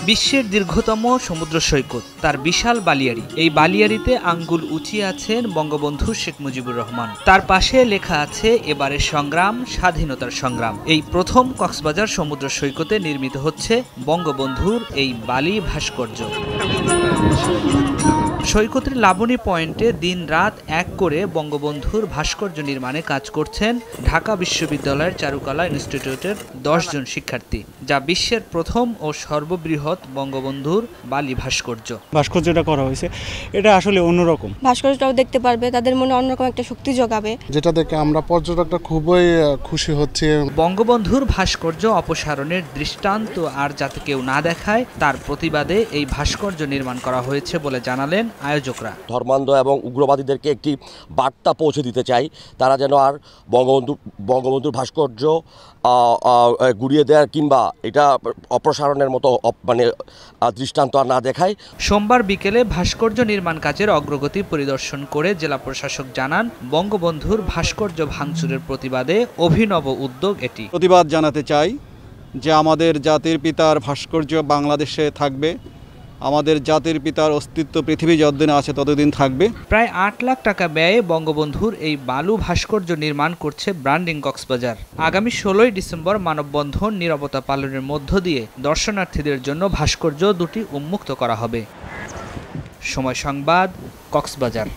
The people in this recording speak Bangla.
বিশ্বের দীর্ঘতম সমুদ্র সৈকত তার বিশাল বালিয়াড়ি। এই বালিয়াড়িতে আঙ্গুল উঁচিয়ে আছেন বঙ্গবন্ধু শেখ মুজিবুর রহমান। তার পাশে লেখা আছে এবারের সংগ্রাম, স্বাধীনতার সংগ্রাম। এই প্রথম কক্সবাজার সমুদ্র সৈকতে নির্মিত হচ্ছে বঙ্গবন্ধুর এই বালি ভাস্কর্য। সৈকতের লাবণী পয়েন্টে দিন-রাত এক করে বঙ্গবন্ধুর ভাস্কর্য নির্মাণে কাজ করছেন ঢাকা বিশ্ববিদ্যালয়ের চারুকলা ইনস্টিটিউটের 10 জন শিক্ষার্থী, যা বিশ্বের প্রথম ও সর্ববৃহৎ বঙ্গবন্ধুর বালি ভাস্কর্য। ভাস্কর্যটা করা হয়েছে, এটা আসলে অন্যরকম। ভাস্কর্যটাও দেখতে পারবে, তাদের মনে অন্যরকম একটা শক্তি যোগাবে, যেটা দেখে আমরা পর্যটকরা খুবই খুশি হচ্ছে। বঙ্গবন্ধুর ভাস্কর্য অপসারণের দৃষ্টান্ত আর যাতে কেউ না দেখায় তার প্রতিবাদে এই ভাস্কর্য নির্মাণ করা হয়েছে বলে জানালেন আয়োজকরা। ধর্মান্ধ এবং উগ্রবাদীদেরকে একটি বার্তা পৌঁছে দিতে চাই, তারা যেন আর বঙ্গবন্ধুর ভাস্কর্য গুড়িয়ে দেওয়ার কিংবা এটা অপসারণের মতো দৃষ্টান্ত আর না দেখায়। সোমবার বিকেলে ভাস্কর্য নির্মাণ কাজের অগ্রগতি পরিদর্শন করে জেলা প্রশাসক জানান, বঙ্গবন্ধুর ভাস্কর্য ভাঙচুরের প্রতিবাদে অভিনব উদ্যোগ এটি। প্রতিবাদ জানাতে চাই যে আমাদের জাতির পিতার ভাস্কর্য বাংলাদেশে থাকবে, আমাদের জাতির পিতার অস্তিত্ব পৃথিবী যতদিন আছে ততদিন থাকবে। প্রায় 8 লাখ টাকা ব্যয়ে বঙ্গবন্ধুর এই বালু ভাস্কর্য নির্মাণ করছে ব্র্যান্ডিং কক্সবাজার। আগামী 16 ডিসেম্বর মানববন্ধন নীরবতা পালনের মধ্য দিয়ে দর্শনার্থীদের জন্য ভাস্কর্য দুটি উন্মুক্ত করা হবে। সময় সংবাদ, কক্সবাজার।